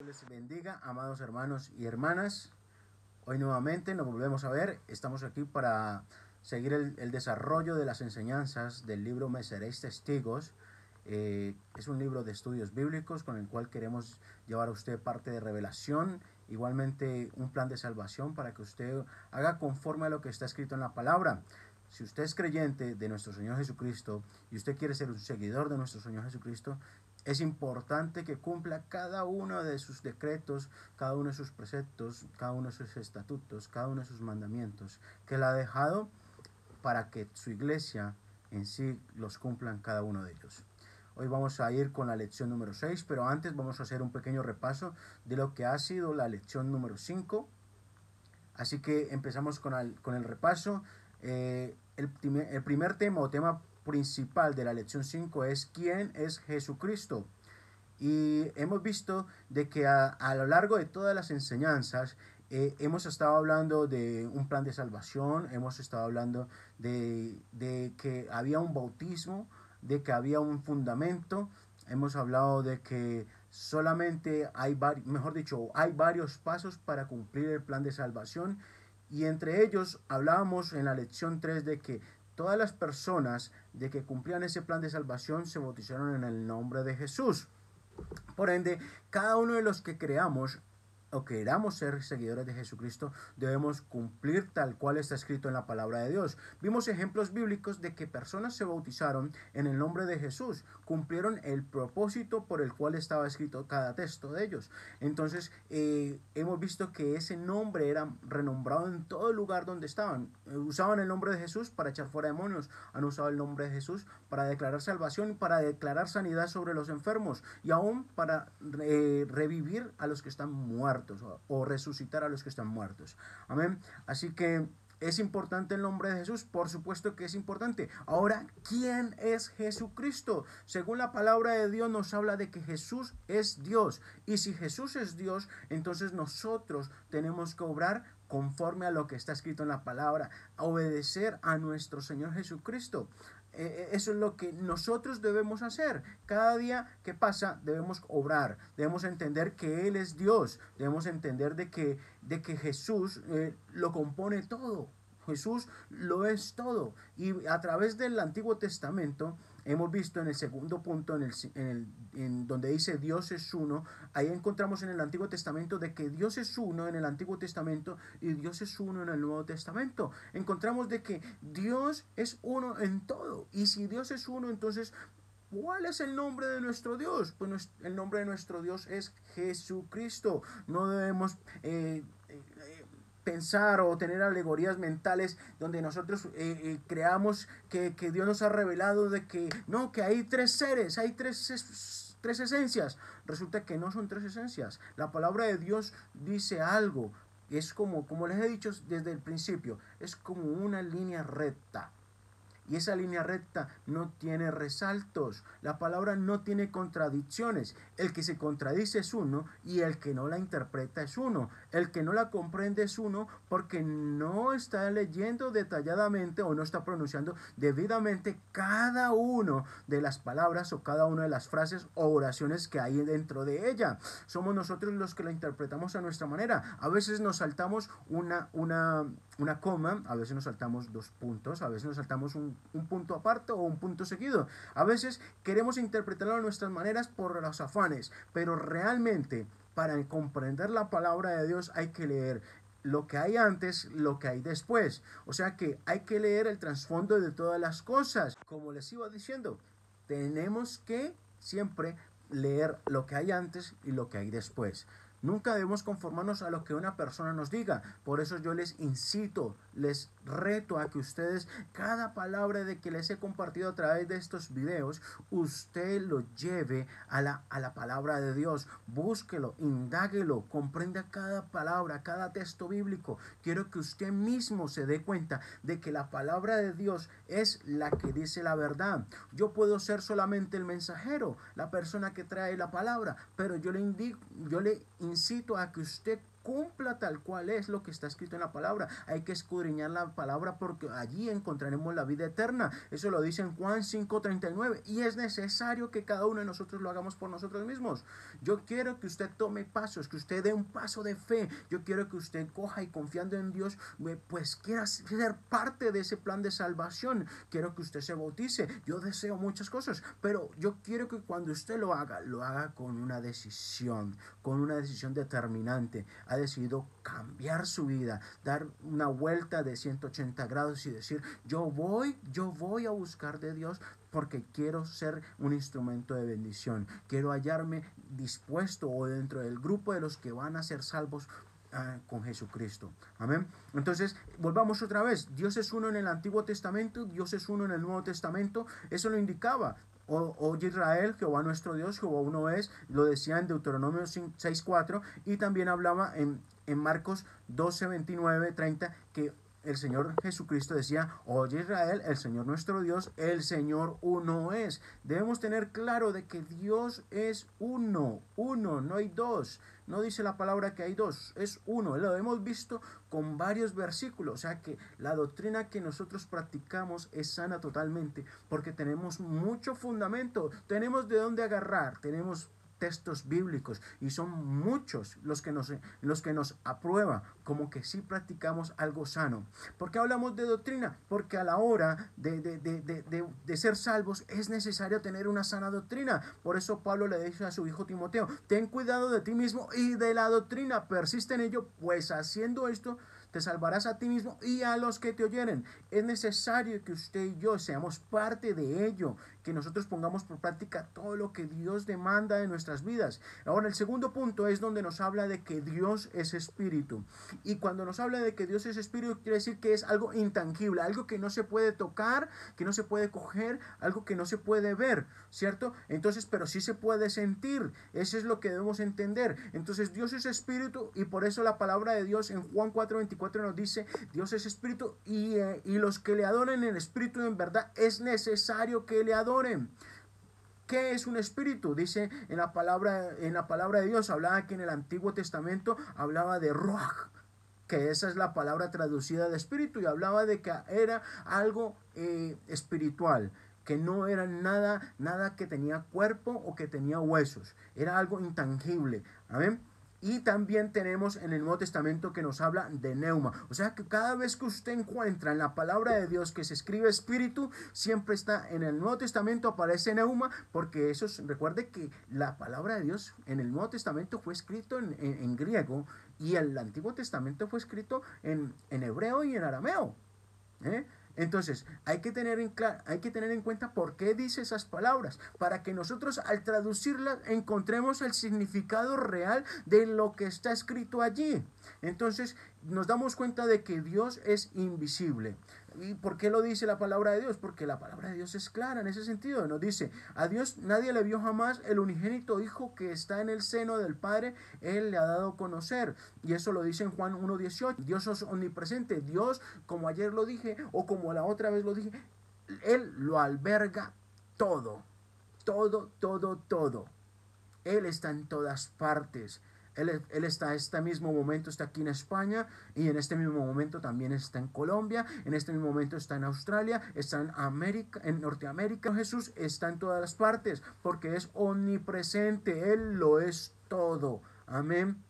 Les bendiga, amados hermanos y hermanas. Hoy nuevamente nos volvemos a ver. Estamos aquí para seguir el desarrollo de las enseñanzas del libro Me Seréis Testigos. Es un libro de estudios bíblicos con el cual queremos llevar a usted parte de revelación, igualmente un plan de salvación para que usted haga conforme a lo que está escrito en la palabra. Si usted es creyente de nuestro Señor Jesucristo y usted quiere ser un seguidor de nuestro Señor Jesucristo, es importante que cumpla cada uno de sus decretos, cada uno de sus preceptos, cada uno de sus estatutos, cada uno de sus mandamientos que Él ha dejado para que su iglesia en sí los cumplan cada uno de ellos. Hoy vamos a ir con la lección número 6, pero antes vamos a hacer un pequeño repaso de lo que ha sido la lección número 5. Así que empezamos con el repaso. El primer tema o tema principal de la lección 5 es ¿quién es Jesucristo? Y hemos visto de que a lo largo de todas las enseñanzas hemos estado hablando de un plan de salvación, hemos estado hablando de que había un bautismo, de que había un fundamento, hemos hablado de que solamente hay varios pasos para cumplir el plan de salvación, y entre ellos hablábamos en la lección 3 de que todas las personas de que cumplían ese plan de salvación se bautizaron en el nombre de Jesús. Por ende, cada uno de los que creamos o queramos ser seguidores de Jesucristo, debemos cumplir tal cual está escrito en la palabra de Dios. Vimos ejemplos bíblicos de que personas se bautizaron en el nombre de Jesús, cumplieron el propósito por el cual estaba escrito cada texto de ellos. Entonces, hemos visto que ese nombre era renombrado en todo el lugar donde estaban. Usaban el nombre de Jesús para echar fuera demonios, han usado el nombre de Jesús para declarar salvación, para declarar sanidad sobre los enfermos y aún para revivir a los que están muertos o resucitar a los que están muertos. Amén. Así que ¿es importante el nombre de Jesús? Por supuesto que es importante. Ahora, ¿quién es Jesucristo? Según la palabra de Dios nos habla de que Jesús es Dios. Y si Jesús es Dios, entonces nosotros tenemos que obrar conforme a lo que está escrito en la palabra, obedecer a nuestro Señor Jesucristo. Eso es lo que nosotros debemos hacer. Cada día que pasa debemos obrar, debemos entender que Él es Dios, debemos entender de que Jesús lo compone todo. Jesús lo es todo. Y a través del Antiguo Testamento hemos visto en el segundo punto, en donde dice Dios es uno, ahí encontramos en el Antiguo Testamento de que Dios es uno en el Antiguo Testamento y Dios es uno en el Nuevo Testamento. Encontramos de que Dios es uno en todo. Y si Dios es uno, entonces ¿cuál es el nombre de nuestro Dios? Pues el nombre de nuestro Dios es Jesucristo. No debemos pensar o tener alegorías mentales donde nosotros creamos que Dios nos ha revelado de que no, que hay tres seres, hay tres esencias. Resulta que no son tres esencias. La palabra de Dios dice algo. Es como les he dicho desde el principio, es como una línea recta. Y esa línea recta no tiene resaltos. La palabra no tiene contradicciones. El que se contradice es uno y el que no la interpreta es uno. El que no la comprende es uno porque no está leyendo detalladamente o no está pronunciando debidamente cada una de las palabras o cada una de las frases o oraciones que hay dentro de ella. Somos nosotros los que la interpretamos a nuestra manera. A veces nos saltamos una coma, a veces nos saltamos dos puntos, a veces nos saltamos un punto aparte o un punto seguido. A veces queremos interpretarlo a nuestras maneras por los afanes, pero realmente para comprender la palabra de Dios hay que leer lo que hay antes, lo que hay después. O sea que hay que leer el trasfondo de todas las cosas. Como les iba diciendo, tenemos que siempre leer lo que hay antes y lo que hay después. Nunca debemos conformarnos a lo que una persona nos diga. Por eso yo les incito, les reto a que ustedes, cada palabra de que les he compartido a través de estos videos, usted lo lleve a la palabra de Dios. Búsquelo, indáguelo, comprenda cada palabra, cada texto bíblico. Quiero que usted mismo se dé cuenta de que la palabra de Dios es la que dice la verdad. Yo puedo ser solamente el mensajero, la persona que trae la palabra, pero yo le incito a que usted cumpla tal cual es lo que está escrito en la palabra. Hay que escudriñar la palabra porque allí encontraremos la vida eterna. Eso lo dice en Juan 5:39 y es necesario que cada uno de nosotros lo hagamos por nosotros mismos. Yo quiero que usted tome pasos, que usted dé un paso de fe. Yo quiero que usted coja y confiando en Dios, pues quiera ser parte de ese plan de salvación. Quiero que usted se bautice. Yo deseo muchas cosas, pero yo quiero que cuando usted lo haga con una decisión determinante. Ha decidido cambiar su vida, dar una vuelta de 180 grados y decir, yo voy a buscar de Dios porque quiero ser un instrumento de bendición. Quiero hallarme dispuesto o dentro del grupo de los que van a ser salvos con Jesucristo. Amén. Entonces, volvamos otra vez. Dios es uno en el Antiguo Testamento, Dios es uno en el Nuevo Testamento. Eso lo indicaba. Oye Israel, Jehová nuestro Dios, Jehová uno es, lo decía en Deuteronomio 6:4 y también hablaba en Marcos 12:29-30 que el Señor Jesucristo decía, oye Israel, el Señor nuestro Dios, el Señor uno es. Debemos tener claro de que Dios es uno, no hay dos. No dice la palabra que hay dos, es uno. Lo hemos visto con varios versículos. O sea que la doctrina que nosotros practicamos es sana totalmente porque tenemos mucho fundamento, tenemos de dónde agarrar, tenemos textos bíblicos y son muchos los que nos aprueba como que sí practicamos algo sano. ¿Por qué hablamos de doctrina? Porque a la hora de ser salvos es necesario tener una sana doctrina. Por eso Pablo le dice a su hijo Timoteo, ten cuidado de ti mismo y de la doctrina, persiste en ello, pues haciendo esto te salvarás a ti mismo y a los que te oyeren. Es necesario que usted y yo seamos parte de ello, que nosotros pongamos por práctica todo lo que Dios demanda de nuestras vidas. Ahora, el segundo punto es donde nos habla de que Dios es espíritu. Y cuando nos habla de que Dios es espíritu, quiere decir que es algo intangible, algo que no se puede tocar, que no se puede coger, algo que no se puede ver, ¿cierto? Entonces, pero sí se puede sentir. Eso es lo que debemos entender. Entonces, Dios es espíritu y por eso la palabra de Dios en Juan 4:24 nos dice, Dios es espíritu y los que le adoren en espíritu y en verdad es necesario que le adoren. ¿Qué es un espíritu? Dice en la palabra de Dios, hablaba que en el Antiguo Testamento hablaba de ruach, que esa es la palabra traducida de espíritu y hablaba de que era algo espiritual, que no era nada que tenía cuerpo o que tenía huesos, era algo intangible. Amén. Y también tenemos en el Nuevo Testamento que nos habla de neuma. O sea que cada vez que usted encuentra en la palabra de Dios que se escribe espíritu, siempre está en el Nuevo Testamento aparece neuma, porque eso recuerde que la palabra de Dios en el Nuevo Testamento fue escrito en griego y el Antiguo Testamento fue escrito en hebreo y en arameo. Entonces, hay que tener en cuenta por qué dice esas palabras, para que nosotros al traducirlas encontremos el significado real de lo que está escrito allí. Entonces, nos damos cuenta de que Dios es invisible. ¿Y por qué lo dice la palabra de Dios? Porque la palabra de Dios es clara en ese sentido. Nos dice, a Dios nadie le vio jamás, el unigénito Hijo que está en el seno del Padre, Él le ha dado a conocer. Y eso lo dice en Juan 1:18. Dios es omnipresente. Dios, como ayer lo dije, o como la otra vez lo dije, Él lo alberga todo. Todo. Él está en todas partes. Él está este mismo momento, está aquí en España y en este mismo momento también está en Colombia, en este mismo momento está en Australia, está en América, en Norteamérica. Jesús está en todas las partes porque es omnipresente, Él lo es todo. Amén.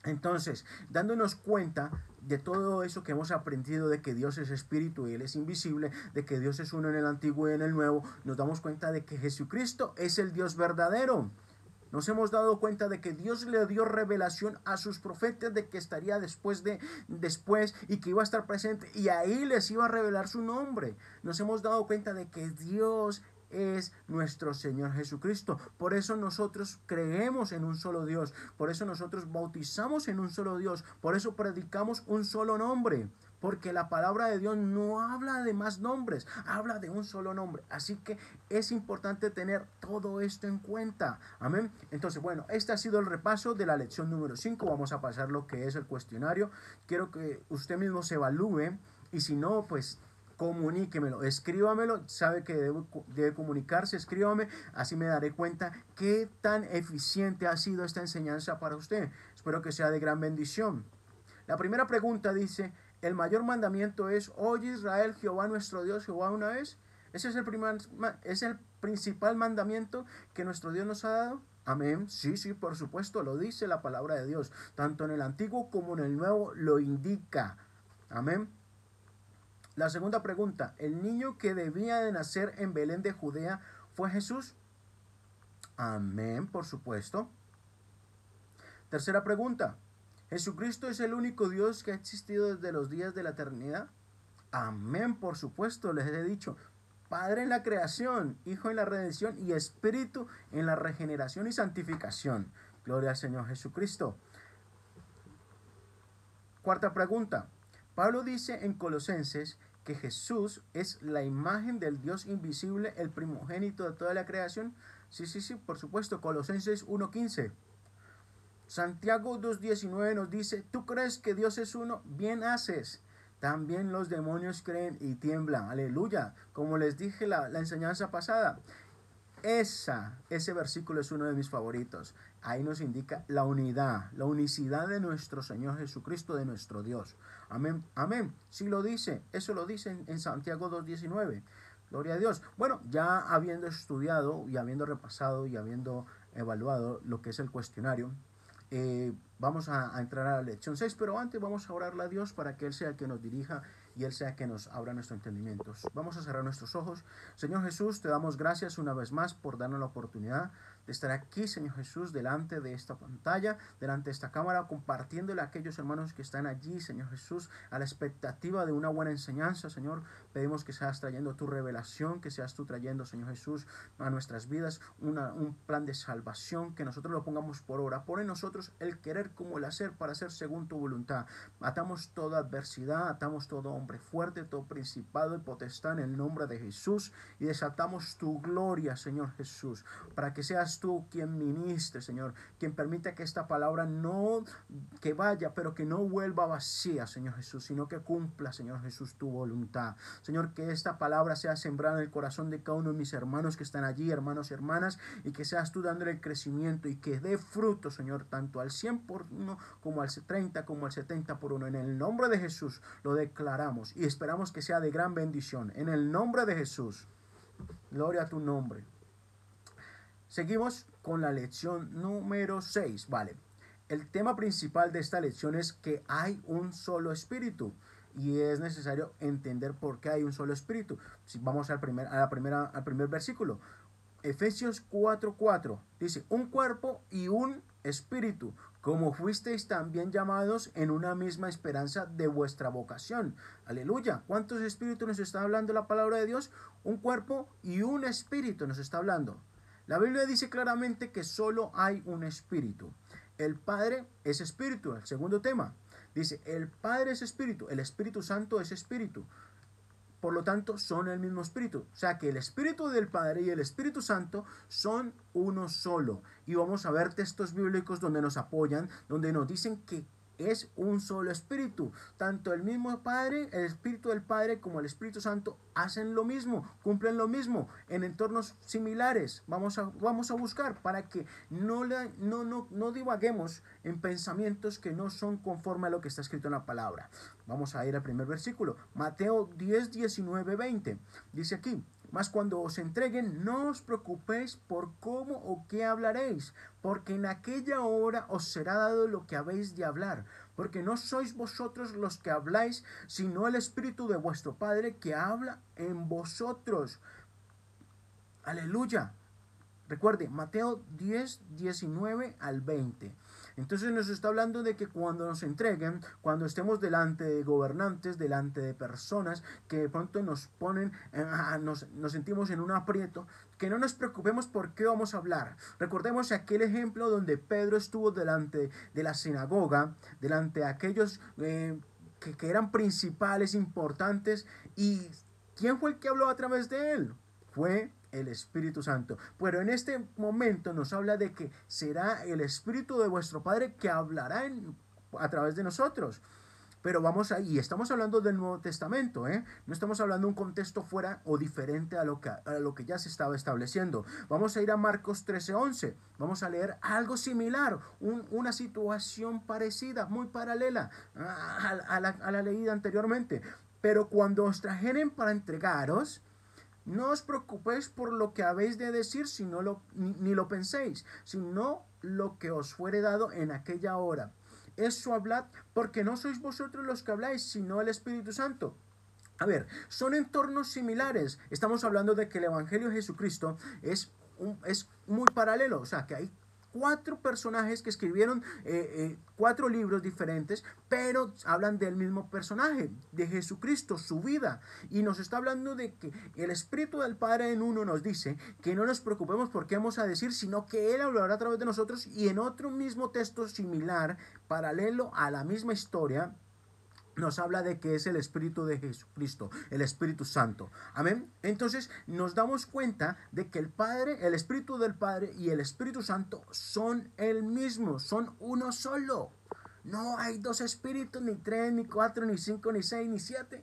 Entonces, dándonos cuenta de todo eso que hemos aprendido de que Dios es espíritu y Él es invisible, de que Dios es uno en el antiguo y en el nuevo, nos damos cuenta de que Jesucristo es el Dios verdadero. Nos hemos dado cuenta de que Dios le dio revelación a sus profetas de que estaría después y que iba a estar presente y ahí les iba a revelar su nombre. Nos hemos dado cuenta de que Dios es nuestro Señor Jesucristo. Por eso nosotros creemos en un solo Dios. Por eso nosotros bautizamos en un solo Dios. Por eso predicamos un solo nombre. Porque la palabra de Dios no habla de más nombres, habla de un solo nombre. Así que es importante tener todo esto en cuenta. Amén. Entonces, bueno, este ha sido el repaso de la lección número 5. Vamos a pasar lo que es el cuestionario. Quiero que usted mismo se evalúe y si no, pues comuníquemelo, escríbamelo, sabe que debe comunicarse, escríbame, así me daré cuenta qué tan eficiente ha sido esta enseñanza para usted. Espero que sea de gran bendición. La primera pregunta dice, ¿el mayor mandamiento es, oye Israel, Jehová nuestro Dios, Jehová una vez? ¿Ese es el principal mandamiento que nuestro Dios nos ha dado? Amén. Sí, sí, por supuesto, lo dice la palabra de Dios. Tanto en el Antiguo como en el Nuevo lo indica. Amén. La segunda pregunta, ¿el niño que debía de nacer en Belén de Judea fue Jesús? Amén, por supuesto. Tercera pregunta, ¿Jesucristo es el único Dios que ha existido desde los días de la eternidad? Amén, por supuesto, les he dicho. Padre en la creación, Hijo en la redención y Espíritu en la regeneración y santificación. Gloria al Señor Jesucristo. Cuarta pregunta. Pablo dice en Colosenses que Jesús es la imagen del Dios invisible, el primogénito de toda la creación. Sí, sí, sí, por supuesto. Colosenses 1:15. Santiago 2:19 nos dice, ¿tú crees que Dios es uno? Bien haces. También los demonios creen y tiemblan. Aleluya. Como les dije la enseñanza pasada. Ese versículo es uno de mis favoritos. Ahí nos indica la unidad, la unicidad de nuestro Señor Jesucristo, de nuestro Dios. Amén, amén. Sí lo dice, eso lo dice en Santiago 2:19. Gloria a Dios. Bueno, ya habiendo estudiado y habiendo repasado y habiendo evaluado lo que es el cuestionario, vamos a entrar a la lección 6, pero antes vamos a orarle a Dios para que Él sea el que nos dirija y Él sea que nos abra nuestro entendimiento. Vamos a cerrar nuestros ojos. Señor Jesús, te damos gracias una vez más por darnos la oportunidad de estar aquí, Señor Jesús, delante de esta pantalla, delante de esta cámara, compartiéndole a aquellos hermanos que están allí, Señor Jesús, a la expectativa de una buena enseñanza, Señor. Pedimos que seas trayendo tu revelación, que seas tú trayendo, Señor Jesús, a nuestras vidas un plan de salvación, que nosotros lo pongamos por obra. Pon en nosotros el querer como el hacer para hacer según tu voluntad. Atamos toda adversidad, atamos todo hombre fuerte, todo principado y potestad en el nombre de Jesús y desatamos tu gloria, Señor Jesús, para que seas tú quien ministre, Señor, quien permita que esta palabra no que vaya, pero que no vuelva vacía, Señor Jesús, sino que cumpla, Señor Jesús, tu voluntad. Señor, que esta palabra sea sembrada en el corazón de cada uno de mis hermanos que están allí, hermanos y hermanas, y que seas tú dándole el crecimiento y que dé fruto, Señor, tanto al 100 por 1 como al 30 como al 70 por 1. En el nombre de Jesús lo declaramos y esperamos que sea de gran bendición. En el nombre de Jesús. Gloria a tu nombre. Seguimos con la lección número 6. Vale. El tema principal de esta lección es que hay un solo espíritu. Y es necesario entender por qué hay un solo espíritu. Si vamos al primer versículo. Efesios 4:4 dice, un cuerpo y un espíritu, como fuisteis también llamados en una misma esperanza de vuestra vocación. Aleluya. ¿Cuántos espíritus nos está hablando la palabra de Dios? Un cuerpo y un espíritu nos está hablando. La Biblia dice claramente que solo hay un espíritu. El Padre es espíritu. El segundo tema dice, el Padre es espíritu, el Espíritu Santo es espíritu. Por lo tanto, son el mismo espíritu. O sea que el espíritu del Padre y el Espíritu Santo son uno solo. Y vamos a ver textos bíblicos donde nos apoyan, donde nos dicen que es un solo espíritu. Tanto el mismo Padre, el Espíritu del Padre como el Espíritu Santo hacen lo mismo, cumplen lo mismo en entornos similares. Vamos a buscar para que no divaguemos en pensamientos que no son conforme a lo que está escrito en la palabra. Vamos a ir al primer versículo. Mateo 10, 19, 20. Dice aquí, mas cuando os entreguen, no os preocupéis por cómo o qué hablaréis, porque en aquella hora os será dado lo que habéis de hablar, porque no sois vosotros los que habláis, sino el Espíritu de vuestro Padre que habla en vosotros. Aleluya. Recuerde, Mateo 10, 19 al 20. Entonces nos está hablando de que cuando nos entreguen, cuando estemos delante de gobernantes, delante de personas que de pronto nos ponen, nos sentimos en un aprieto, que no nos preocupemos por qué vamos a hablar. Recordemos aquel ejemplo donde Pedro estuvo delante de la sinagoga, delante de aquellos que eran principales, importantes, y ¿quién fue el que habló a través de él? Fue el Espíritu Santo. Pero en este momento nos habla de que será el Espíritu de vuestro Padre que hablará a través de nosotros. Pero vamos ahí, estamos hablando del Nuevo Testamento, ¿eh? No estamos hablando de un contexto fuera o diferente a lo que ya se estaba estableciendo. Vamos a ir a Marcos 13:11. Vamos a leer algo similar, una situación parecida, muy paralela a la leída anteriormente. Pero cuando os trajeren para entregaros, no os preocupéis por lo que habéis de decir, ni lo penséis, sino lo que os fuere dado en aquella hora. Eso hablad, porque no sois vosotros los que habláis, sino el Espíritu Santo. A ver, son entornos similares. Estamos hablando de que el Evangelio de Jesucristo es muy paralelo, o sea, que hay cuatro personajes que escribieron cuatro libros diferentes, pero hablan del mismo personaje, de Jesucristo, su vida. Y nos está hablando de que el Espíritu del Padre en uno nos dice que no nos preocupemos por qué vamos a decir, sino que Él hablará a través de nosotros. Y en otro mismo texto similar, paralelo a la misma historia, nos habla de que es el Espíritu de Jesucristo, el Espíritu Santo. Amén. Entonces nos damos cuenta de que el Padre, el Espíritu del Padre y el Espíritu Santo son el mismo, son uno solo. No hay dos espíritus, ni tres, ni cuatro, ni cinco, ni seis, ni siete.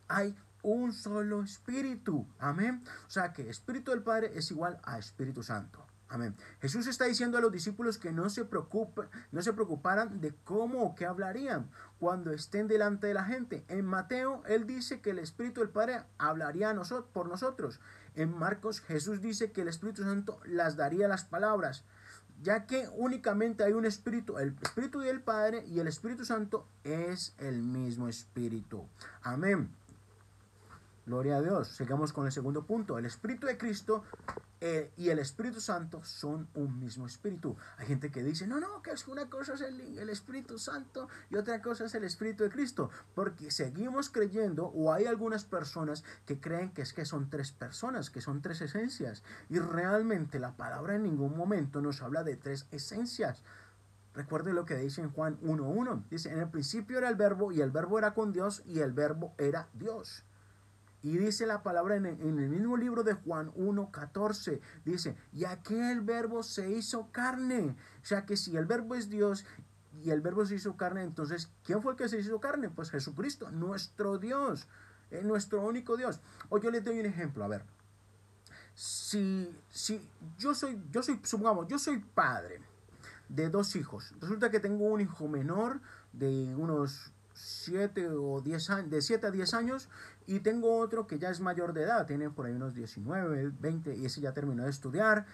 Hay un solo espíritu. Amén. O sea que Espíritu del Padre es igual a Espíritu Santo. Amén. Jesús está diciendo a los discípulos que no se preocuparan de cómo o qué hablarían cuando estén delante de la gente. En Mateo, Él dice que el Espíritu del Padre hablaría por nosotros. En Marcos, Jesús dice que el Espíritu Santo las daría las palabras. Ya que únicamente hay un espíritu, el Espíritu del Padre y el Espíritu Santo es el mismo espíritu. Amén. Gloria a Dios. Sigamos con el segundo punto. El Espíritu de Cristo y el Espíritu Santo son un mismo espíritu. Hay gente que dice, no, que es una cosa es el Espíritu Santo y otra cosa es el Espíritu de Cristo. Porque seguimos creyendo, o hay algunas personas que creen que es que son tres personas, que son tres esencias. Y realmente la palabra en ningún momento nos habla de tres esencias. Recuerde lo que dice en Juan 1:1. Dice, en el principio era el verbo y el verbo era con Dios y el verbo era Dios. Y dice la palabra en el mismo libro de Juan 1:14, dice, y aquel verbo se hizo carne. O sea que si el verbo es Dios y el verbo se hizo carne, entonces, ¿quién fue el que se hizo carne? Pues Jesucristo, nuestro Dios, nuestro único Dios. O yo les doy un ejemplo, a ver. Si supongamos, yo soy padre de dos hijos. Resulta que tengo un hijo menor de unos 7 o 10 años, de 7 a 10 años, y tengo otro que ya es mayor de edad, tiene por ahí unos 19, 20, y ese ya terminó de estudiar,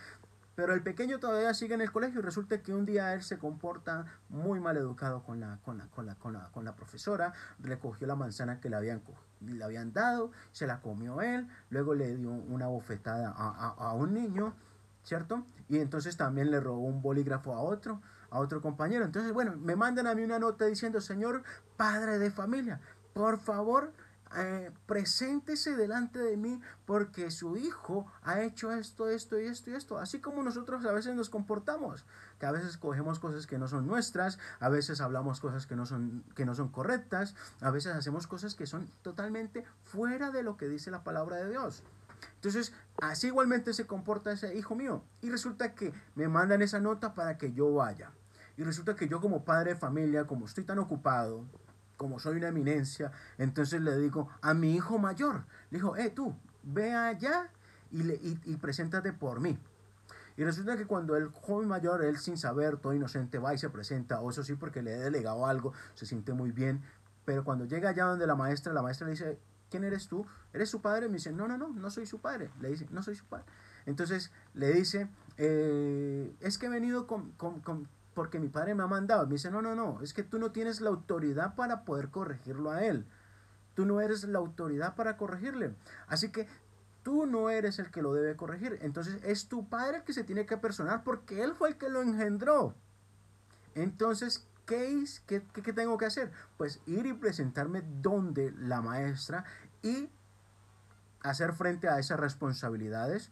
pero el pequeño todavía sigue en el colegio y resulta que un día él se comporta muy mal educado con la profesora, le cogió la manzana que le habían dado, se la comió él, luego le dio una bofetada a un niño, ¿cierto? Y entonces también le robó un bolígrafo a otro compañero. Entonces, bueno, me mandan a mí una nota diciendo, señor padre de familia, por favor, preséntese delante de mí porque su hijo ha hecho esto, esto y esto y esto. Así como nosotros a veces nos comportamos, que a veces cogemos cosas que no son nuestras, a veces hablamos cosas que no son correctas, a veces hacemos cosas que son totalmente fuera de lo que dice la palabra de Dios. Entonces, así igualmente se comporta ese hijo mío. Y resulta que me mandan esa nota para que yo vaya. Y resulta que yo como padre de familia, como estoy tan ocupado, como soy una eminencia, entonces le digo a mi hijo mayor, le digo, tú, ve allá y preséntate por mí. Y resulta que cuando el joven mayor, él sin saber, todo inocente, va y se presenta, o eso sí, porque le he delegado algo, se siente muy bien, pero cuando llega allá donde la maestra le dice, ¿quién eres tú? ¿Eres su padre? Me dice, no soy su padre. Le dice, no soy su padre. Entonces le dice, es que he venido porque mi padre me ha mandado. Me dice, no, es que tú no tienes la autoridad para poder corregirlo a él. Tú no eres la autoridad para corregirle. Así que tú no eres el que lo debe corregir. Entonces es tu padre el que se tiene que personar porque él fue el que lo engendró. Entonces, ¿qué tengo que hacer? Pues ir y presentarme donde la maestra y hacer frente a esas responsabilidades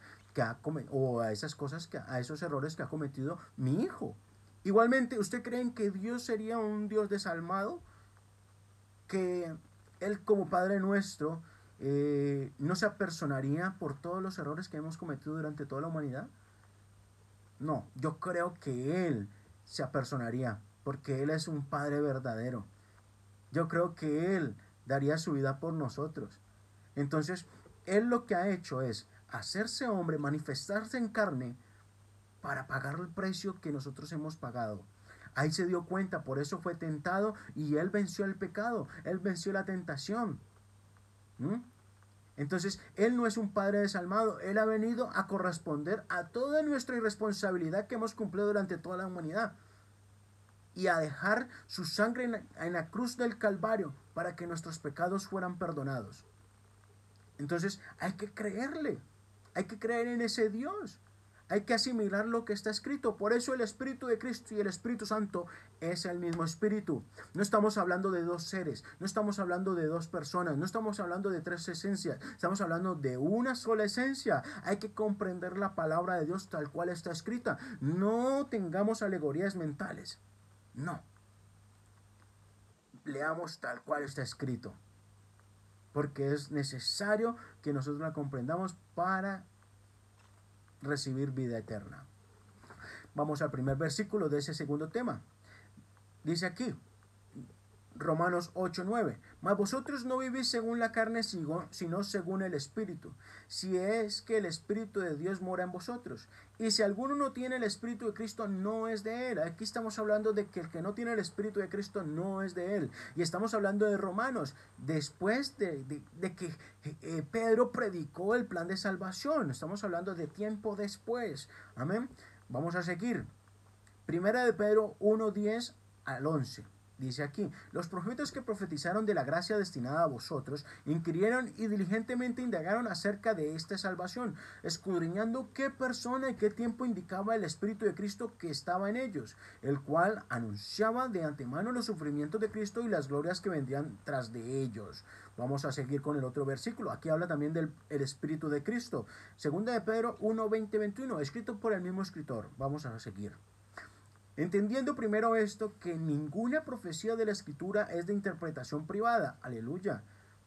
o a esas cosas, a esos errores que ha cometido mi hijo. Igualmente, ¿usted cree que Dios sería un Dios desalmado? Que Él como Padre nuestro no se apersonaría por todos los errores que hemos cometido durante toda la humanidad. No, yo creo que Él se apersonaría porque Él es un Padre verdadero. Yo creo que Él daría su vida por nosotros. Entonces, Él lo que ha hecho es hacerse hombre, manifestarse en carne para pagar el precio que nosotros hemos pagado. Ahí se dio cuenta, por eso fue tentado y Él venció el pecado, Él venció la tentación. ¿Mm? Entonces, Él no es un Padre desalmado, Él ha venido a corresponder a toda nuestra irresponsabilidad que hemos cumplido durante toda la humanidad y a dejar su sangre en la cruz del Calvario para que nuestros pecados fueran perdonados. Entonces, hay que creerle, hay que creer en ese Dios. Hay que asimilar lo que está escrito. Por eso el Espíritu de Cristo y el Espíritu Santo es el mismo Espíritu. No estamos hablando de dos seres, no estamos hablando de dos personas, no estamos hablando de tres esencias, estamos hablando de una sola esencia. Hay que comprender la palabra de Dios tal cual está escrita. No tengamos alegorías mentales. No. Leamos tal cual está escrito. Porque es necesario que nosotros la comprendamos para recibir vida eterna. Vamos al primer versículo de ese segundo tema. Dice aquí, Romanos 8:9, mas vosotros no vivís según la carne, sino según el Espíritu, si es que el Espíritu de Dios mora en vosotros. Y si alguno no tiene el Espíritu de Cristo, no es de él. Aquí estamos hablando de que el que no tiene el Espíritu de Cristo no es de él. Y estamos hablando de Romanos, después de que Pedro predicó el plan de salvación. Estamos hablando de tiempo después. Amén. Vamos a seguir. Primera de Pedro 1:10 al 11. Dice aquí, los profetas que profetizaron de la gracia destinada a vosotros, inquirieron y diligentemente indagaron acerca de esta salvación, escudriñando qué persona y qué tiempo indicaba el Espíritu de Cristo que estaba en ellos, el cual anunciaba de antemano los sufrimientos de Cristo y las glorias que vendrían tras de ellos. Vamos a seguir con el otro versículo. Aquí habla también del Espíritu de Cristo. Segunda de Pedro 1:20-21, escrito por el mismo escritor. Vamos a seguir. Entendiendo primero esto, que ninguna profecía de la Escritura es de interpretación privada, aleluya,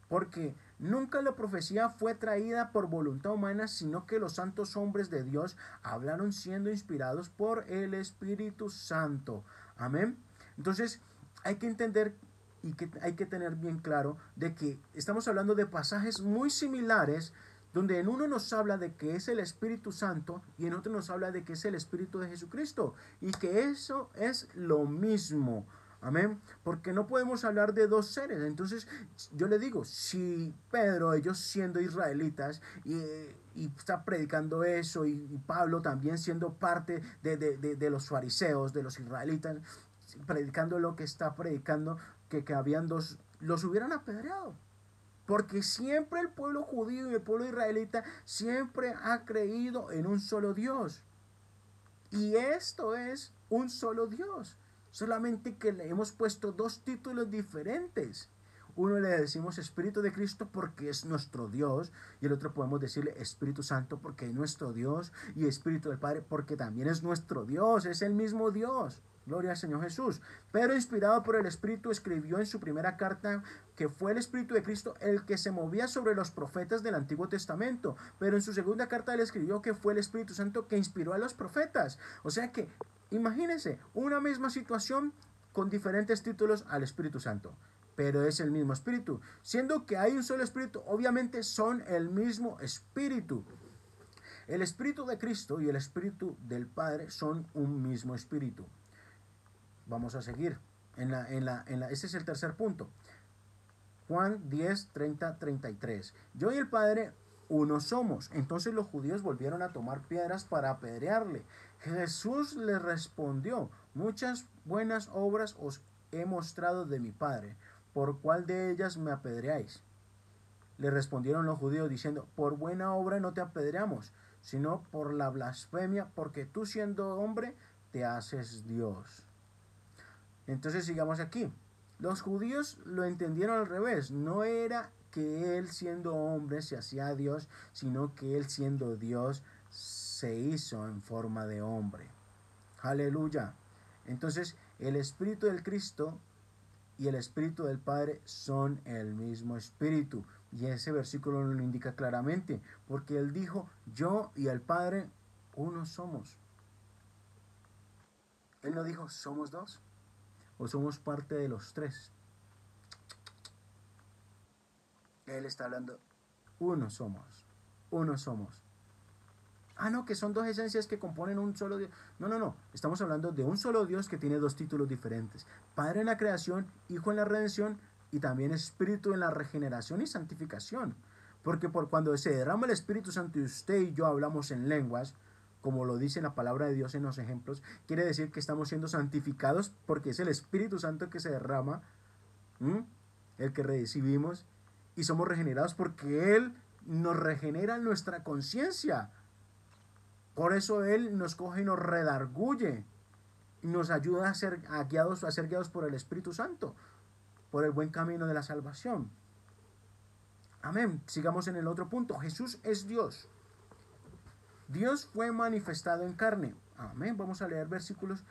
porque nunca la profecía fue traída por voluntad humana, sino que los santos hombres de Dios hablaron siendo inspirados por el Espíritu Santo. Amén. Entonces, hay que entender y que hay que tener bien claro de que estamos hablando de pasajes muy similares, donde en uno nos habla de que es el Espíritu Santo y en otro nos habla de que es el Espíritu de Jesucristo y que eso es lo mismo. Amén. Porque no podemos hablar de dos seres. Entonces, yo le digo, si Pedro, ellos siendo israelitas, y está predicando eso, y Pablo también siendo parte de los fariseos, de los israelitas, predicando lo que está predicando, que habían dos, los hubieran apedreado. Porque siempre el pueblo judío y el pueblo israelita siempre ha creído en un solo Dios. Y esto es un solo Dios. Solamente que le hemos puesto dos títulos diferentes. Uno le decimos Espíritu de Cristo porque es nuestro Dios, y el otro podemos decirle Espíritu Santo porque es nuestro Dios, y Espíritu del Padre porque también es nuestro Dios, es el mismo Dios. Gloria al Señor Jesús. Pero inspirado por el Espíritu escribió en su primera carta que fue el Espíritu de Cristo el que se movía sobre los profetas del Antiguo Testamento. Pero en su segunda carta él escribió que fue el Espíritu Santo que inspiró a los profetas. O sea que, imagínense, una misma situación con diferentes títulos al Espíritu Santo. Pero es el mismo Espíritu. Siendo que hay un solo Espíritu, obviamente son el mismo Espíritu. El Espíritu de Cristo y el Espíritu del Padre son un mismo Espíritu. Vamos a seguir. Ese es el tercer punto. Juan 10:30-33. Yo y el Padre uno somos. Entonces los judíos volvieron a tomar piedras para apedrearle. Jesús les respondió, muchas buenas obras os he mostrado de mi Padre. ¿Por cuál de ellas me apedreáis? Le respondieron los judíos diciendo, por buena obra no te apedreamos, sino por la blasfemia, porque tú siendo hombre te haces Dios. Entonces sigamos aquí. Los judíos lo entendieron al revés. No era que él siendo hombre se hacía Dios, sino que él siendo Dios se hizo en forma de hombre. Aleluya. Entonces el Espíritu del Cristo y el Espíritu del Padre son el mismo Espíritu. Y ese versículo lo indica claramente, porque él dijo, yo y el Padre uno somos. Él no dijo, somos dos, o somos parte de los tres. Él está hablando, uno somos, uno somos. Ah, no, que son dos esencias que componen un solo Dios. No, no, no. Estamos hablando de un solo Dios que tiene dos títulos diferentes. Padre en la creación, Hijo en la redención y también Espíritu en la regeneración y santificación. Porque por cuando se derrama el Espíritu Santo y usted y yo hablamos en lenguas, como lo dice la palabra de Dios en los ejemplos, quiere decir que estamos siendo santificados porque es el Espíritu Santo que se derrama, ¿m? El que recibimos, y somos regenerados porque Él nos regenera nuestra conciencia. Por eso Él nos coge y nos redarguye y nos ayuda a ser guiados por el Espíritu Santo, por el buen camino de la salvación. Amén. Sigamos en el otro punto. Jesús es Dios. Dios fue manifestado en carne. Amén. Vamos a leer versículos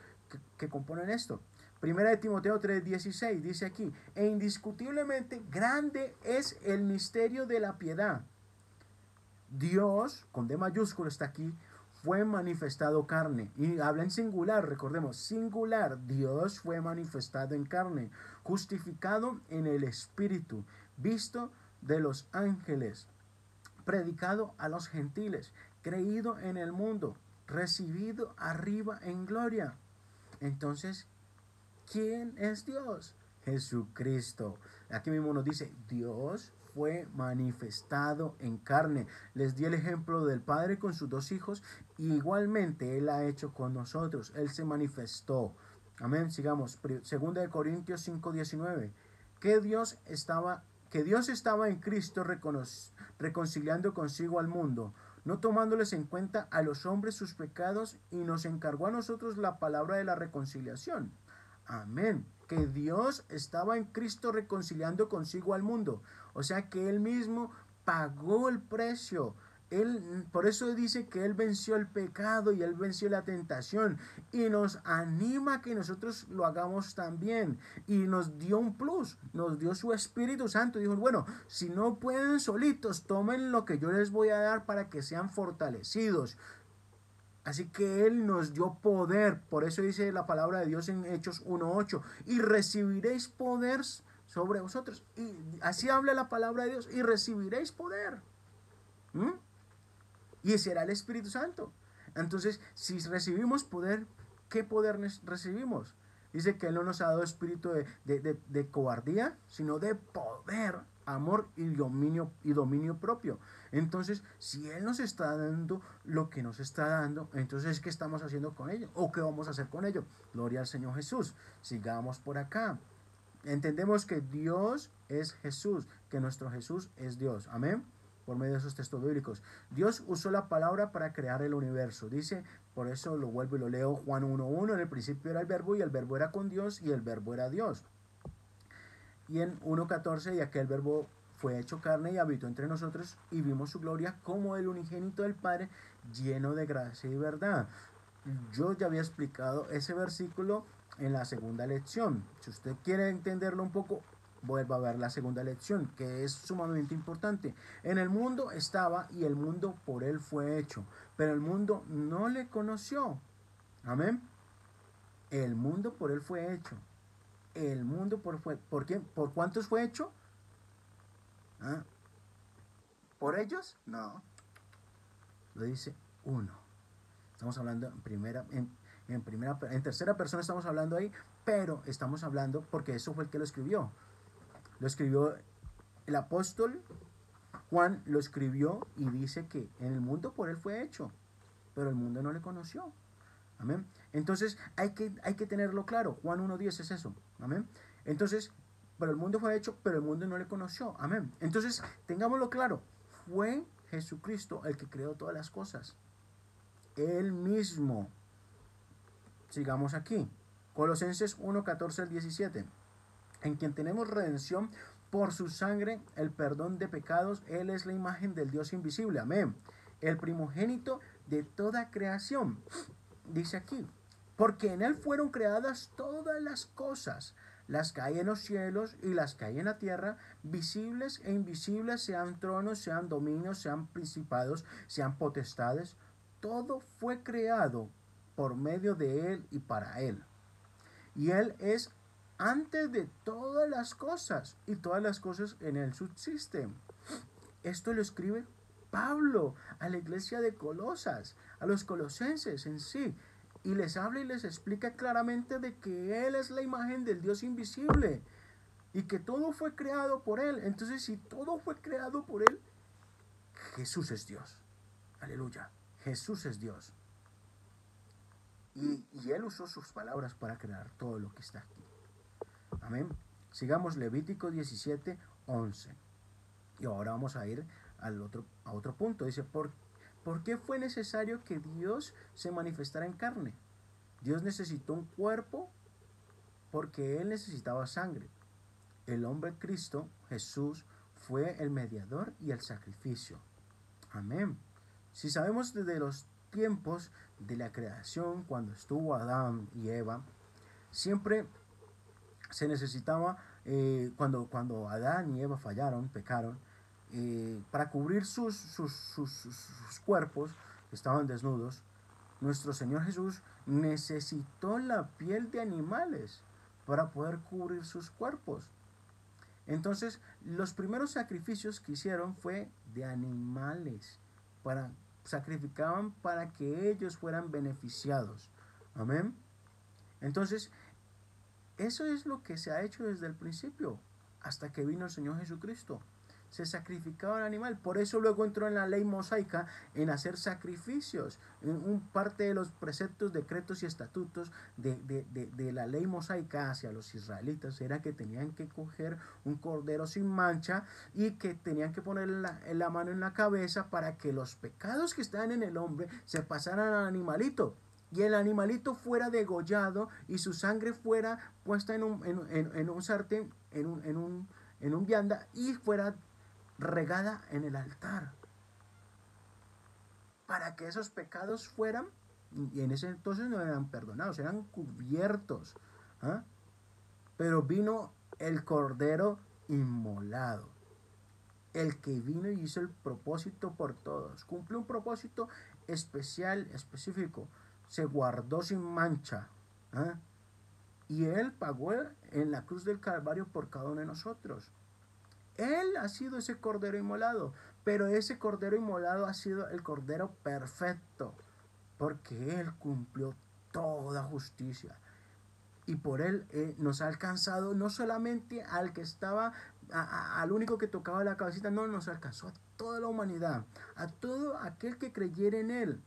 que componen esto. Primera de Timoteo 3:16 dice aquí: e indiscutiblemente grande es el misterio de la piedad. Dios, con D mayúsculo está aquí, fue manifestado carne. Y habla en singular, recordemos, singular. Dios fue manifestado en carne, justificado en el Espíritu, visto de los ángeles, predicado a los gentiles, creído en el mundo, recibido arriba en gloria. Entonces, ¿quién es Dios? Jesucristo. Aquí mismo nos dice, Dios fue manifestado en carne. Les di el ejemplo del Padre con sus dos hijos, y igualmente Él ha hecho con nosotros. Él se manifestó. Amén. Sigamos. 2 Corintios 5:19. Que Dios estaba en Cristo reconciliando consigo al mundo, no tomándoles en cuenta a los hombres sus pecados, y nos encargó a nosotros la palabra de la reconciliación. Amén. Que Dios estaba en Cristo reconciliando consigo al mundo. O sea que Él mismo pagó el precio. Por eso dice que Él venció el pecado y Él venció la tentación. Y nos anima a que nosotros lo hagamos también. Y nos dio un plus. Nos dio su Espíritu Santo. Dijo, bueno, si no pueden solitos, tomen lo que yo les voy a dar para que sean fortalecidos. Así que Él nos dio poder. Por eso dice la palabra de Dios en Hechos 1:8. Y recibiréis poder sobre vosotros. Y así habla la palabra de Dios. Y recibiréis poder. Y será el Espíritu Santo. Entonces, si recibimos poder, ¿qué poder recibimos? Dice que Él no nos ha dado espíritu de cobardía, sino de poder, amor y dominio propio. Entonces, si Él nos está dando lo que nos está dando, entonces, ¿qué estamos haciendo con ello? ¿O qué vamos a hacer con ello? Gloria al Señor Jesús. Sigamos por acá. Entendemos que Dios es Jesús, que nuestro Jesús es Dios. Amén. Por medio de esos textos bíblicos. Dios usó la palabra para crear el universo. Dice, por eso lo vuelvo y lo leo, Juan 1:1, en el principio era el verbo, y el verbo era con Dios, y el verbo era Dios. Y en 1:14, y aquel verbo fue hecho carne y habitó entre nosotros, y vimos su gloria como el unigénito del Padre, lleno de gracia y verdad. Yo ya había explicado ese versículo en la segunda lección. Si usted quiere entenderlo un poco, vuelva a ver la segunda lección, que es sumamente importante. En el mundo estaba, y el mundo por Él fue hecho, pero el mundo no le conoció. Amén. El mundo por Él fue hecho. El mundo ¿por quién? ¿Por cuántos fue hecho? ¿Ah? ¿Por ellos? No. Lo dice uno. Estamos hablando en tercera persona estamos hablando ahí, pero estamos hablando porque eso fue el que lo escribió. Lo escribió el apóstol Juan, lo escribió y dice que en el mundo por Él fue hecho, pero el mundo no le conoció. Amén. Entonces hay que tenerlo claro. Juan 1:10 es eso. Amén. Entonces, pero el mundo fue hecho, pero el mundo no le conoció. Amén. Entonces, tengámoslo claro. Fue Jesucristo el que creó todas las cosas. Él mismo. Sigamos aquí. Colosenses 1:14-17. En quien tenemos redención por su sangre, el perdón de pecados. Él es la imagen del Dios invisible. Amén. El primogénito de toda creación. Dice aquí, porque en Él fueron creadas todas las cosas, las que hay en los cielos y las que hay en la tierra, visibles e invisibles, sean tronos, sean dominios, sean principados, sean potestades. Todo fue creado por medio de Él y para Él. Y Él es antes de todas las cosas, y todas las cosas en él subsisten. Esto lo escribe Pablo a la iglesia de Colosas, a los colosenses en sí, y les habla y les explica claramente de que Él es la imagen del Dios invisible y que todo fue creado por Él. Entonces, si todo fue creado por Él, Jesús es Dios. Aleluya. Jesús es Dios. Y Él usó sus palabras para crear todo lo que está aquí. Amén. Sigamos Levítico 17, 11. Y ahora vamos a ir a otro punto. Dice, ¿por qué fue necesario que Dios se manifestara en carne? Dios necesitó un cuerpo porque Él necesitaba sangre. El hombre Cristo, Jesús, fue el mediador y el sacrificio. Amén. Si sabemos desde los tiempos de la creación, cuando estuvo Adán y Eva, siempre se necesitaba, cuando Adán y Eva fallaron, pecaron, para cubrir sus cuerpos, que estaban desnudos, nuestro Señor Jesús necesitó la piel de animales para poder cubrir sus cuerpos. Entonces, los primeros sacrificios que hicieron fue de animales, sacrificaban para que ellos fueran beneficiados. Amén. Entonces, eso es lo que se ha hecho desde el principio, hasta que vino el Señor Jesucristo. Se sacrificaba el animal. Por eso luego entró en la ley mosaica en hacer sacrificios. En parte de los preceptos, decretos y estatutos de la ley mosaica hacia los israelitas era que tenían que coger un cordero sin mancha y que tenían que poner la mano en la cabeza para que los pecados que estaban en el hombre se pasaran al animalito. Y el animalito fuera degollado y su sangre fuera puesta en un sartén, en un vianda, y fuera regada en el altar. Para que esos pecados fueran, y en ese entonces no eran perdonados, eran cubiertos. ¿Ah? Pero vino el cordero inmolado. El que vino y hizo el propósito por todos. Cumplió un propósito especial, específico. Se guardó sin mancha. ¿Ah? Y Él pagó en la cruz del Calvario por cada uno de nosotros. Él ha sido ese cordero inmolado, pero ese cordero inmolado ha sido el cordero perfecto, porque Él cumplió toda justicia. Y por Él nos ha alcanzado no solamente al que estaba, al único que tocaba la cabecita, no, nos alcanzó a toda la humanidad, a todo aquel que creyera en Él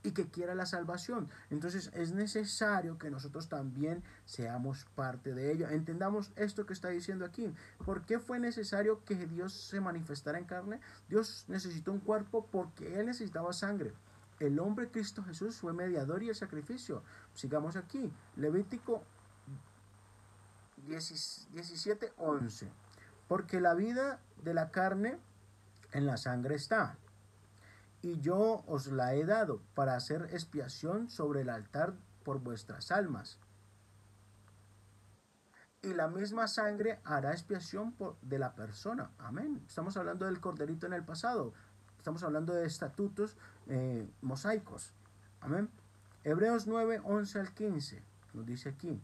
y que quiera la salvación. Entonces es necesario que nosotros también seamos parte de ello. Entendamos esto que está diciendo aquí. ¿Por qué fue necesario que Dios se manifestara en carne? Dios necesitó un cuerpo porque Él necesitaba sangre. El hombre Cristo Jesús fue mediador y el sacrificio. Sigamos aquí. Levítico 17:11. Porque la vida de la carne en la sangre está, y yo os la he dado para hacer expiación sobre el altar por vuestras almas. Y la misma sangre hará expiación de la persona. Amén. Estamos hablando del corderito en el pasado. Estamos hablando de estatutos mosaicos. Amén. Hebreos 9, 11 al 15 nos dice aquí.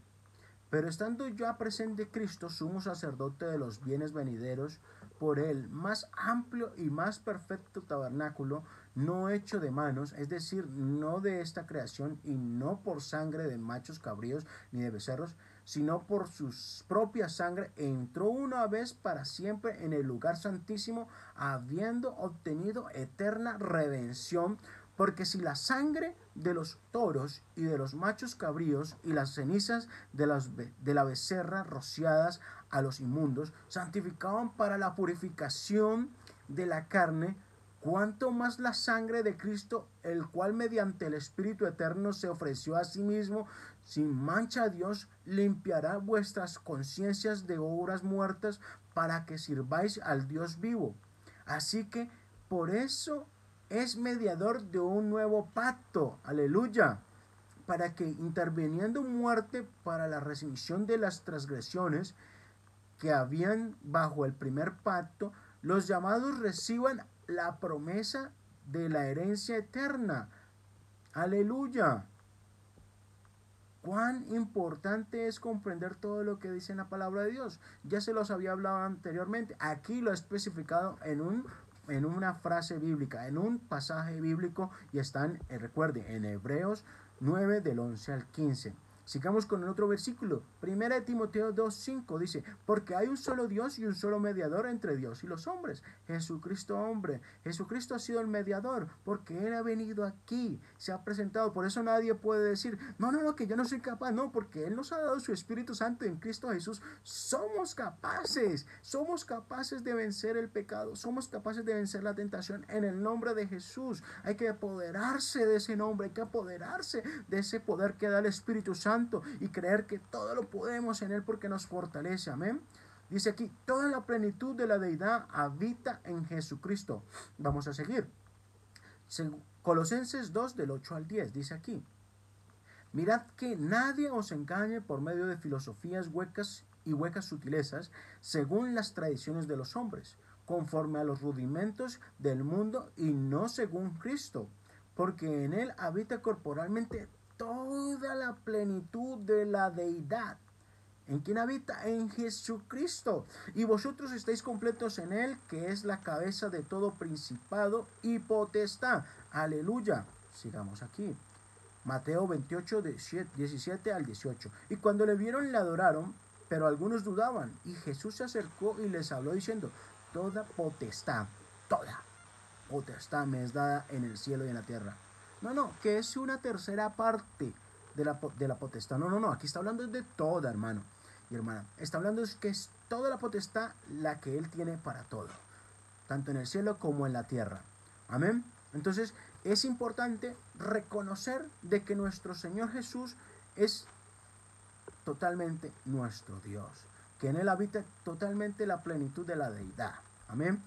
Pero estando ya presente Cristo, sumo sacerdote de los bienes venideros, por el más amplio y más perfecto tabernáculo, no hecho de manos, es decir, no de esta creación, y no por sangre de machos cabríos ni de becerros, sino por su propia sangre, entró una vez para siempre en el lugar santísimo, habiendo obtenido eterna redención. Porque si la sangre de los toros y de los machos cabríos y las cenizas de la becerra rociadas a los inmundos santificaban para la purificación de la carne, cuánto más la sangre de Cristo, el cual mediante el Espíritu Eterno se ofreció a sí mismo sin mancha a Dios, limpiará vuestras conciencias de obras muertas para que sirváis al Dios vivo. Así que por eso es mediador de un nuevo pacto, aleluya, para que interviniendo muerte para la remisión de las transgresiones que habían bajo el primer pacto, los llamados reciban la promesa de la herencia eterna, aleluya. cuán importante es comprender todo lo que dice en la palabra de Dios. Ya se los había hablado anteriormente. Aquí lo he especificado en una frase bíblica, en un pasaje bíblico, y están, recuerden, en Hebreos 9 del 11 al 15. Sigamos con el otro versículo. Primera de Timoteo 2:5 dice, porque hay un solo Dios y un solo mediador entre Dios y los hombres, Jesucristo hombre. Jesucristo ha sido el mediador porque Él ha venido aquí, se ha presentado. Por eso nadie puede decir, no, que yo no soy capaz. No, porque Él nos ha dado su Espíritu Santo en Cristo Jesús. Somos capaces de vencer el pecado, somos capaces de vencer la tentación en el nombre de Jesús. Hay que apoderarse de ese nombre, hay que apoderarse de ese poder que da el Espíritu Santo y creer que todo lo podemos en Él porque nos fortalece. Amén. Dice aquí, toda la plenitud de la deidad habita en Jesucristo. Vamos a seguir. Colosenses 2 del 8 al 10 dice aquí, mirad que nadie os engañe por medio de filosofías huecas sutilezas, según las tradiciones de los hombres, conforme a los rudimentos del mundo y no según Cristo, porque en Él habita corporalmente toda la plenitud de la deidad. ¿En quién habita? En Jesucristo. Y vosotros estáis completos en Él, que es la cabeza de todo principado y potestad. Aleluya. Sigamos aquí. Mateo 28, 17 al 18. Y cuando le vieron, le adoraron, pero algunos dudaban. Y Jesús se acercó y les habló diciendo, toda potestad me es dada en el cielo y en la tierra. No, que es una tercera parte de la potestad. No, aquí está hablando de toda, hermano y hermana. Está hablando de que es toda la potestad la que Él tiene para todo, tanto en el cielo como en la tierra. Amén. Entonces es importante reconocer de que nuestro Señor Jesús es totalmente nuestro Dios, que en Él habita totalmente la plenitud de la deidad. Amén.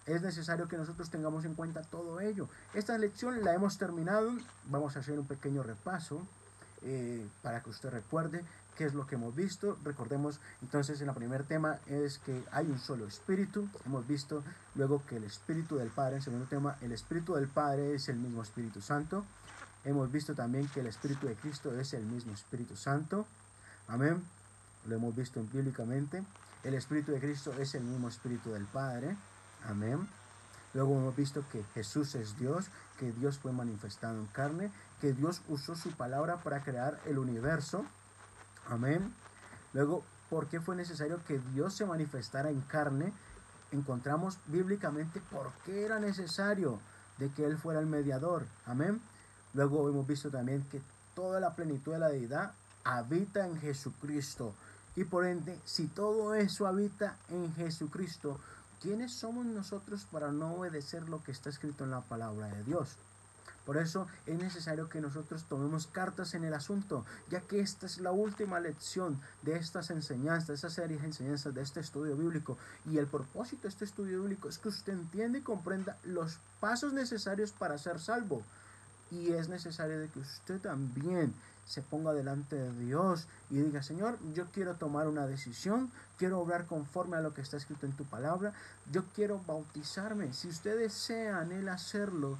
Es necesario que nosotros tengamos en cuenta todo ello. Esta lección la hemos terminado. Vamos a hacer un pequeño repaso para que usted recuerde qué es lo que hemos visto. Recordemos entonces, en el primer tema es que hay un solo espíritu. Hemos visto luego que el espíritu del Padre, en el segundo tema, el espíritu del Padre es el mismo Espíritu Santo. Hemos visto también que el espíritu de Cristo es el mismo Espíritu Santo. Amén. Lo hemos visto bíblicamente. El espíritu de Cristo es el mismo espíritu del Padre. Amén. Luego hemos visto que Jesús es Dios, que Dios fue manifestado en carne, que Dios usó su palabra para crear el universo. Amén. Luego, ¿por qué fue necesario que Dios se manifestara en carne? Encontramos bíblicamente por qué era necesario de que Él fuera el mediador. Amén. Luego hemos visto también que toda la plenitud de la deidad habita en Jesucristo. Y por ende, si todo eso habita en Jesucristo, ¿quiénes somos nosotros para no obedecer lo que está escrito en la palabra de Dios? Por eso es necesario que nosotros tomemos cartas en el asunto, ya que esta es la última lección de estas enseñanzas, de esta serie de enseñanzas, de este estudio bíblico. Y el propósito de este estudio bíblico es que usted entienda y comprenda los pasos necesarios para ser salvo. Y es necesario de que usted también se ponga delante de Dios y diga, Señor, yo quiero tomar una decisión, quiero obrar conforme a lo que está escrito en tu palabra, yo quiero bautizarme. Si usted desea, anhela hacerlo,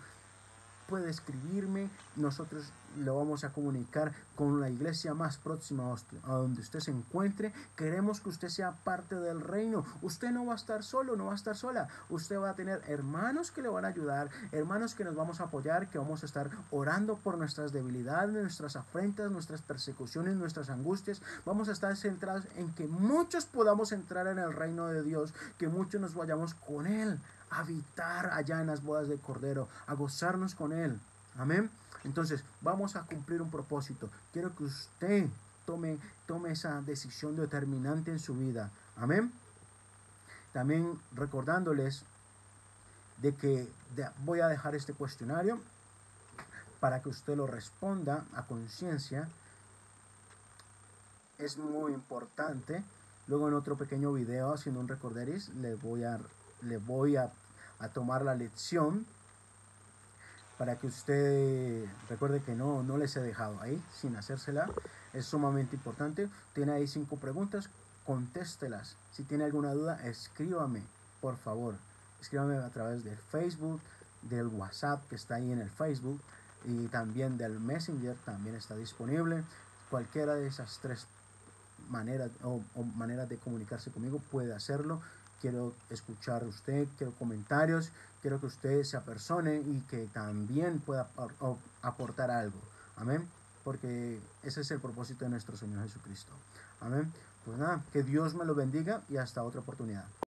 puede escribirme, nosotros lo vamos a comunicar con la iglesia más próxima a donde usted se encuentre. Queremos que usted sea parte del reino. Usted no va a estar solo, no va a estar sola. Usted va a tener hermanos que le van a ayudar, hermanos que nos vamos a apoyar, que vamos a estar orando por nuestras debilidades, nuestras afrentas, nuestras persecuciones, nuestras angustias. Vamos a estar centrados en que muchos podamos entrar en el reino de Dios, que muchos nos vayamos con Él, habitar allá en las bodas del Cordero, a gozarnos con Él. Amén. Entonces vamos a cumplir un propósito. Quiero que usted tome esa decisión determinante en su vida. Amén. También recordándoles de que voy a dejar este cuestionario para que usted lo responda a conciencia. Es muy importante. Luego en otro pequeño video haciendo un recorderis le voy a tomar la lección para que usted recuerde que no les he dejado ahí sin hacérsela. Es sumamente importante. Tiene ahí 5 preguntas, contéstelas. Si tiene alguna duda, escríbame, por favor. Escríbame a través del Facebook, del WhatsApp que está ahí en el Facebook, y también del Messenger, también está disponible. cualquiera de esas tres maneras o maneras de comunicarse conmigo puede hacerlo. Quiero escuchar a usted, quiero comentarios, quiero que usted se apersone y que también pueda aportar algo. Amén. Porque ese es el propósito de nuestro Señor Jesucristo. Amén. Pues nada, que Dios me lo bendiga y hasta otra oportunidad.